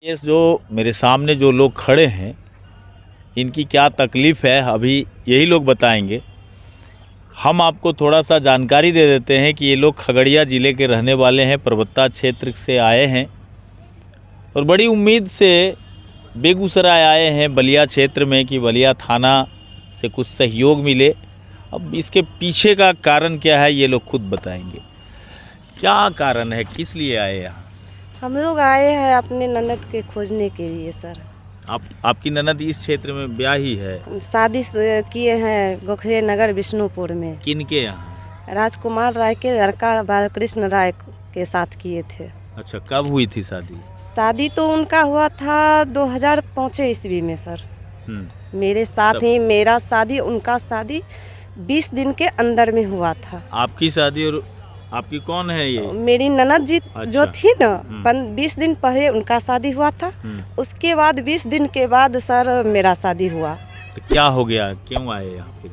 ये जो मेरे सामने जो लोग खड़े हैं, इनकी क्या तकलीफ़ है अभी यही लोग बताएंगे। हम आपको थोड़ा सा जानकारी दे देते हैं कि ये लोग खगड़िया ज़िले के रहने वाले हैं, परबत्ता क्षेत्र से आए हैं और बड़ी उम्मीद से बेगूसराय आए हैं बलिया क्षेत्र में कि बलिया थाना से कुछ सहयोग मिले। अब इसके पीछे का कारण क्या है ये लोग खुद बताएंगे। क्या कारण है, किस लिए आए यहाँ? हम लोग आए हैं अपने ननद के खोजने के लिए सर। आपकी ननद इस क्षेत्र में ब्याही है? शादी किए हैं गोखरे नगर विष्णुपुर में। किनके यहाँ? राजकुमार राय के लड़का बालकृष्ण राय के साथ किए थे। अच्छा, कब हुई थी शादी? शादी तो उनका हुआ था 2005 ईस्वी में सर। मेरे साथ ही मेरा शादी उनका शादी 20 दिन के अंदर में हुआ था। आपकी शादी और आपकी कौन है ये? मेरी ननद जी जो अच्छा। थी ना 20 दिन पहले उनका शादी हुआ था। उसके बाद 20 दिन के बाद सर मेरा शादी हुआ। तो क्या हो गया, क्यों आए यहाँ पे?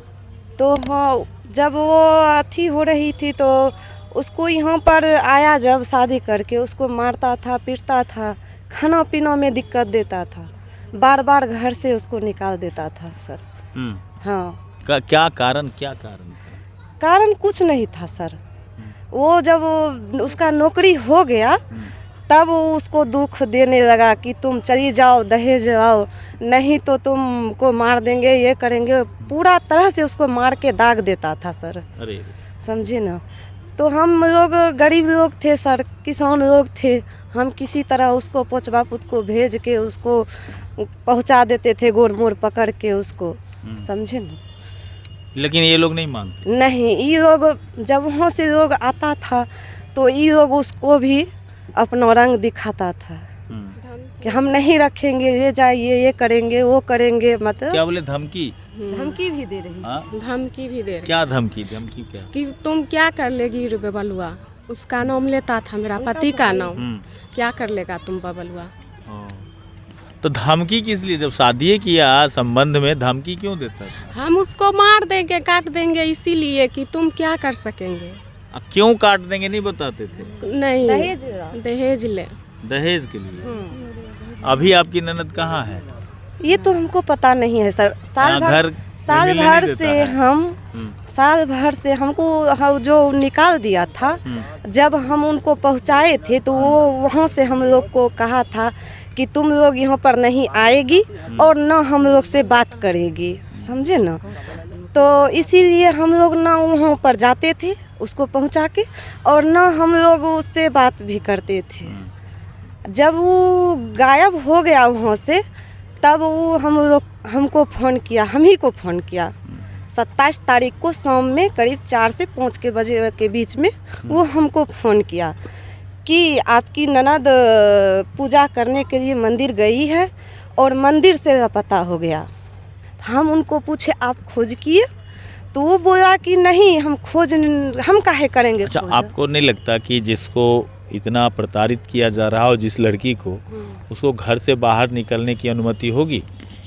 तो हाँ, जब वो अथी हो रही थी तो उसको यहाँ पर आया, जब शादी करके उसको मारता था, पीटता था, खाना पीना में दिक्कत देता था, बार बार घर से उसको निकाल देता था सर। हाँ। क्या कारण था? कारण कुछ नहीं था सर। वो जब उसका नौकरी हो गया तब वो उसको दुख देने लगा कि तुम चली जाओ, दहेज आओ, नहीं तो तुमको मार देंगे, ये करेंगे। पूरा तरह से उसको मार के दाग देता था सर। अरे समझे ना। तो हम लोग गरीब लोग थे सर, किसान लोग थे। हम किसी तरह उसको पोचवा पुत को भेज के उसको पहुंचा देते थे, गोर मोर पकड़ के उसको। समझे ना। लेकिन ये लोग नहीं मानते? नहीं, ये लोग जब वहाँ से लोग आता था तो ये लोग उसको भी अपना रंग दिखाता था कि हम नहीं रखेंगे, ये जाइए, ये करेंगे, वो करेंगे। मतलब क्या बोले? धमकी? धमकी भी दे रही। धमकी भी दे रही। क्या धमकी क्या? कि तुम क्या कर लेगी रे बबलुआ। उसका नाम लेता था, मेरा पति का नाम। क्या कर लेगा तुम बबलुआ। तो धमकी किस लिए? जब शादी किया संबंध में धमकी क्यों देता था? हम उसको मार देंगे, काट देंगे, इसीलिए कि तुम क्या कर सकेंगे। क्यों काट देंगे नहीं बताते थे? नहीं, दहेज ले। दहेज के लिए। अभी आपकी ननद कहाँ है? ये तो हमको पता नहीं है सर। साल भर से हमको जो निकाल दिया था, जब हम उनको पहुंचाए थे तो वो वहाँ से हम लोग को कहा था कि तुम लोग यहाँ पर नहीं आएगी और न हम लोग से बात करेगी। समझे ना। तो इसीलिए हम लोग ना वहाँ पर जाते थे उसको पहुंचा के, और न हम लोग उससे बात भी करते थे। जब वो गायब हो गया वहाँ से, तब वो हमको फ़ोन किया, हम ही को फ़ोन किया। 27 तारीख को शाम में करीब 4 से 5 के बजे के बीच में वो हमको फ़ोन किया कि आपकी ननद पूजा करने के लिए मंदिर गई है और मंदिर से लापता हो गया। हम उनको पूछे आप खोज किए? तो वो बोला कि नहीं, हम काहे करेंगे। अच्छा, आपको नहीं लगता कि जिसको इतना प्रताड़ित किया जा रहा हो, जिस लड़की को, उसको घर से बाहर निकलने की अनुमति होगी?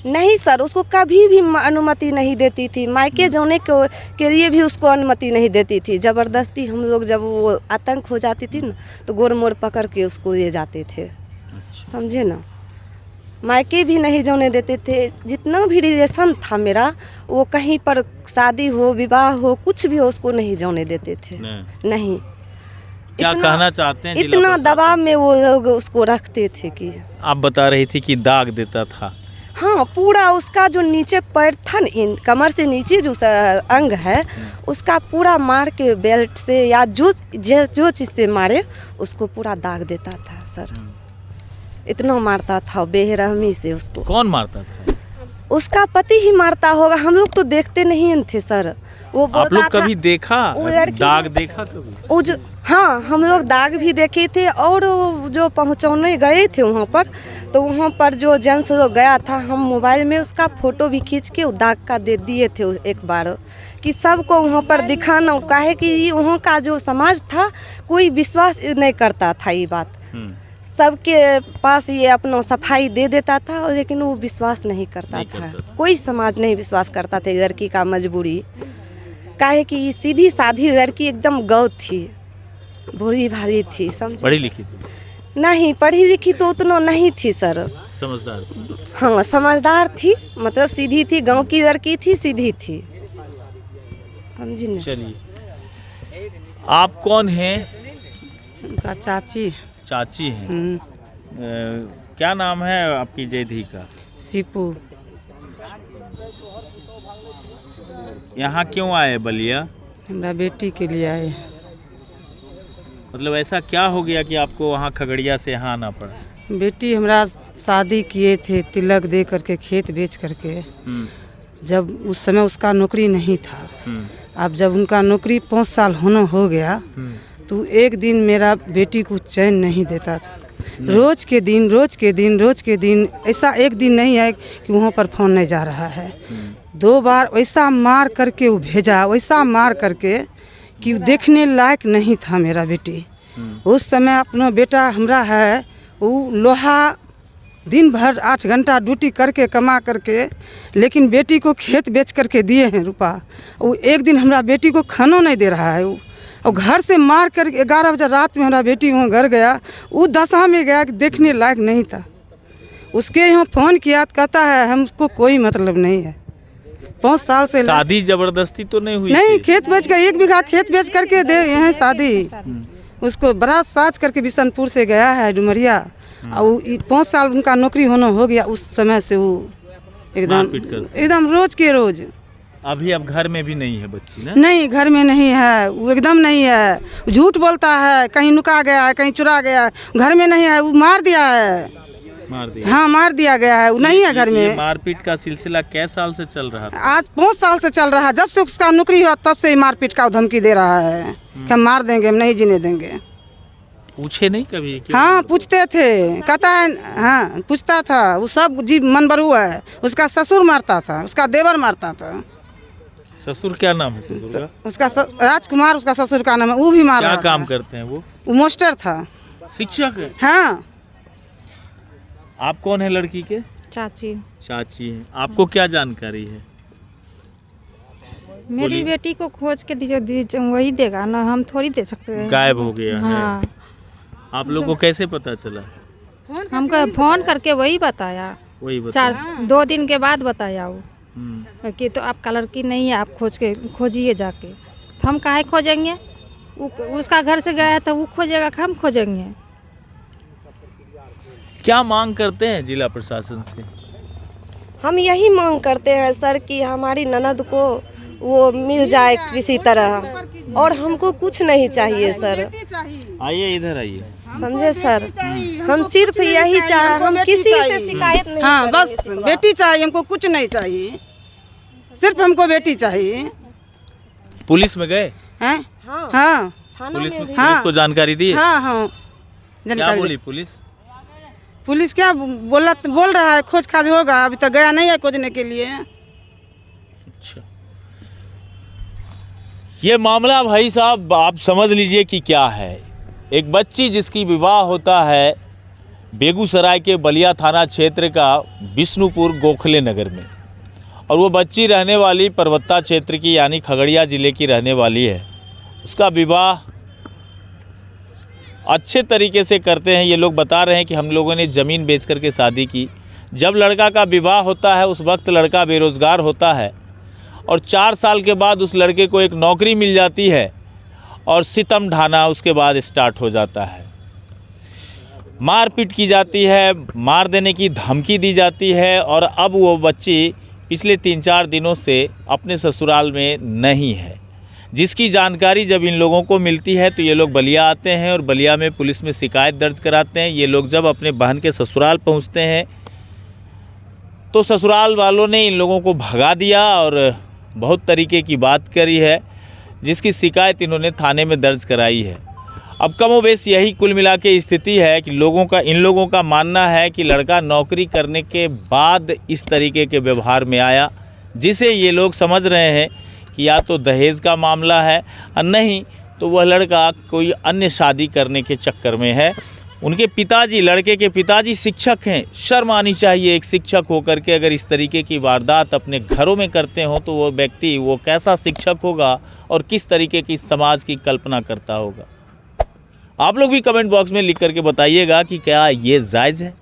नहीं सर, उसको कभी भी अनुमति नहीं देती थी। मायके जाने के लिए भी उसको अनुमति नहीं देती थी। ज़बरदस्ती हम लोग, जब वो आतंक हो जाती थी ना, तो गोर मोर पकड़ के उसको ले जाते थे। समझे ना। मायके भी नहीं जाने देते थे। जितना भी रिलेशन था मेरा, वो कहीं पर शादी हो, विवाह हो, कुछ भी हो, उसको नहीं जाने देते थे। नहीं। क्या कहना चाहते हैं? इतना दबाव में वो लोग उसको रखते थे कि आप बता रही थी कि दाग देता था। हाँ, पूरा उसका जो नीचे पैर था न, कमर से नीचे जो अंग है, उसका पूरा मार के बेल्ट से या जो चीज़ से मारे उसको पूरा दाग देता था सर। इतना मारता था बेरहमी से उसको। कौन मारता था? उसका पति ही मारता होगा। हम लोग तो देखते नहीं थे सर। वो आप लोग कभी देखा? दाग देखा कभी? हाँ, हम लोग दाग भी देखे थे। और जो पहुँचाने गए थे वहाँ पर, तो वहाँ पर जो जेंट्स लोग गया था, हम मोबाइल में उसका फ़ोटो भी खींच के वो दाग का दे दिए थे एक बार, कि सबको वहाँ पर दिखाना। काहे कि वहाँ का जो समाज था, कोई विश्वास नहीं करता था ये बात। सबके पास ये अपना सफाई दे देता था, लेकिन वो विश्वास नहीं करता था। कोई समाज नहीं विश्वास करता था लड़की का मजबूरी। काहे कि सीधी साधी लड़की एकदम गौ थी, भोली भाली थी। समझ, पढ़ी लिखी थी? नहीं, पढ़ी लिखी तो उतना नहीं थी सर। समझदार? हाँ, समझदार थी, मतलब सीधी थी, गांव की लड़की थी, सीधी थी, समझी ना। चलिए, आप कौन हैं? उनका चाची। चाची हैं। क्या नाम है आपकी जैधी का? सीपू। यहाँ क्यों आए बलिया? हमारा बेटी के लिए आए। मतलब ऐसा क्या हो गया कि आपको वहाँ खगड़िया से यहाँ आना पड़ा? बेटी हमरा शादी किए थे तिलक दे करके, खेत बेच करके। जब उस समय उसका नौकरी नहीं था, अब जब उनका नौकरी 5 साल होना हो गया, तो एक दिन मेरा बेटी को चैन नहीं देता था। रोज के दिन ऐसा एक दिन नहीं है कि वहाँ पर फोन नहीं जा रहा है। 2 बार वैसा मार करके वो भेजा, वैसा मार करके कि देखने लायक नहीं था मेरा बेटी। उस समय अपना बेटा हमरा है, वो लोहा दिन भर 8 घंटा ड्यूटी करके कमा करके, लेकिन बेटी को खेत बेच करके दिए हैं रुपया। वो एक दिन हमरा बेटी को खाना नहीं दे रहा है। वो और घर से मार कर 11 बजे रात में हमारा बेटी वहाँ घर गया, वो दशा में गया कि देखने लायक नहीं था। उसके यहाँ फ़ोन किया तो कहता है हमको कोई मतलब नहीं है। 5 साल से शादी जबरदस्ती तो नहीं हुई? नहीं, खेत बेच कर 1 बीघा खेत बेच करके दे यहाँ शादी। उसको बरात साज करके बिशनपुर से गया है डुमरिया, और 5 साल उनका नौकरी होना हो गया। उस समय से वो एकदम रोज के रोज। अभी अब घर में भी नहीं है बच्ची ना? नहीं, घर में नहीं है, वो एकदम नहीं है। झूठ बोलता है, कहीं नुका गया है, कहीं चुरा गया है, घर में नहीं है। वो मार दिया है। मार दिया? हाँ, मार दिया गया है, वो नहीं है घर में। मारपीट का सिलसिला कै साल से चल रहा था? आज 5 साल से चल रहा है। जब से उसका नौकरी हुआ तब से मारपीट का धमकी दे रहा है कि हम मार देंगे, हम नहीं जीने देंगे। पूछे नहीं कभी? हाँ, पूछते थे, कहता है। हाँ, पूछता था। वो सब जी मन बरू है। उसका ससुर मारता था, उसका देवर मारता था। ससुर क्या नाम है ससुर का? उसका राजकुमार उसका ससुर का नाम है। वो भी मार रहा था। क्या काम करते हैं वो? मास्टर था। शिक्षक है? हाँ। आप कौन है लड़की के? चाची। चाची हैं। आपको क्या जानकारी है? मेरी बेटी को खोज के दीजिए, वही देगा ना, हम थोड़ी दे सकते हैं। गायब हो गया है। हाँ। आप लोग को कैसे पता चला? हमको फोन करके वही बताया। वही बताया? 2 दिन के बाद बताया वो कि तो आपका लड़की नहीं है, आप खोजिए जाके। तो हम काहे खोजेंगे? उसका घर से गया है तो वो खोजेगा, हम खोजेंगे। क्या मांग करते हैं जिला प्रशासन से? हम यही मांग करते हैं सर कि हमारी ननद को वो मिल जाए किसी तरह, और हमको कुछ नहीं चाहिए सर। आइए, इधर आइए। समझे सर, हम सिर्फ यही चाहे, हम किसी से शिकायत नहीं। हाँ, बस बेटी चाहिए, हमको कुछ नहीं चाहिए, सिर्फ हमको बेटी चाहिए। पुलिस में गए हैं? हाँ, हाँ, पुलिस में भी। हाँ। को जानकारी दी? हाँ, हाँ, क्या जानकारी। बोली पुलिस? पुलिस क्या बोल रहा है, खोज खाज होगा, अभी तक गया नहीं है खोजने के लिए। अच्छा, ये मामला भाई साहब आप समझ लीजिए कि क्या है। एक बच्ची जिसकी विवाह होता है बेगूसराय के बलिया थाना क्षेत्र का विष्णुपुर गोखले नगर में, और वो बच्ची रहने वाली पर्वता क्षेत्र की यानी खगड़िया ज़िले की रहने वाली है। उसका विवाह अच्छे तरीके से करते हैं। ये लोग बता रहे हैं कि हम लोगों ने ज़मीन बेच करके शादी की। जब लड़का का विवाह होता है उस वक्त लड़का बेरोज़गार होता है, और 4 साल के बाद उस लड़के को एक नौकरी मिल जाती है, और सितम ढाना उसके बाद स्टार्ट हो जाता है। मारपीट की जाती है, मार देने की धमकी दी जाती है, और अब वो बच्ची पिछले 3-4 दिनों से अपने ससुराल में नहीं है। जिसकी जानकारी जब इन लोगों को मिलती है तो ये लोग बलिया आते हैं, और बलिया में पुलिस में शिकायत दर्ज कराते हैं। ये लोग जब अपने बहन के ससुराल पहुंचते हैं तो ससुराल वालों ने इन लोगों को भगा दिया और बहुत तरीके की बात करी है, जिसकी शिकायत इन्होंने थाने में दर्ज कराई है। अब कमोबेश यही कुल मिला के स्थिति है कि इन लोगों का मानना है कि लड़का नौकरी करने के बाद इस तरीके के व्यवहार में आया, जिसे ये लोग समझ रहे हैं कि या तो दहेज का मामला है, और नहीं तो वह लड़का कोई अन्य शादी करने के चक्कर में है। उनके पिताजी, लड़के के पिताजी शिक्षक हैं। शर्म आनी चाहिए एक शिक्षक होकर के अगर इस तरीके की वारदात अपने घरों में करते हो तो वो व्यक्ति वो कैसा शिक्षक होगा और किस तरीके की समाज की कल्पना करता होगा। आप लोग भी कमेंट बॉक्स में लिख करके बताइएगा कि क्या ये जायज़ है।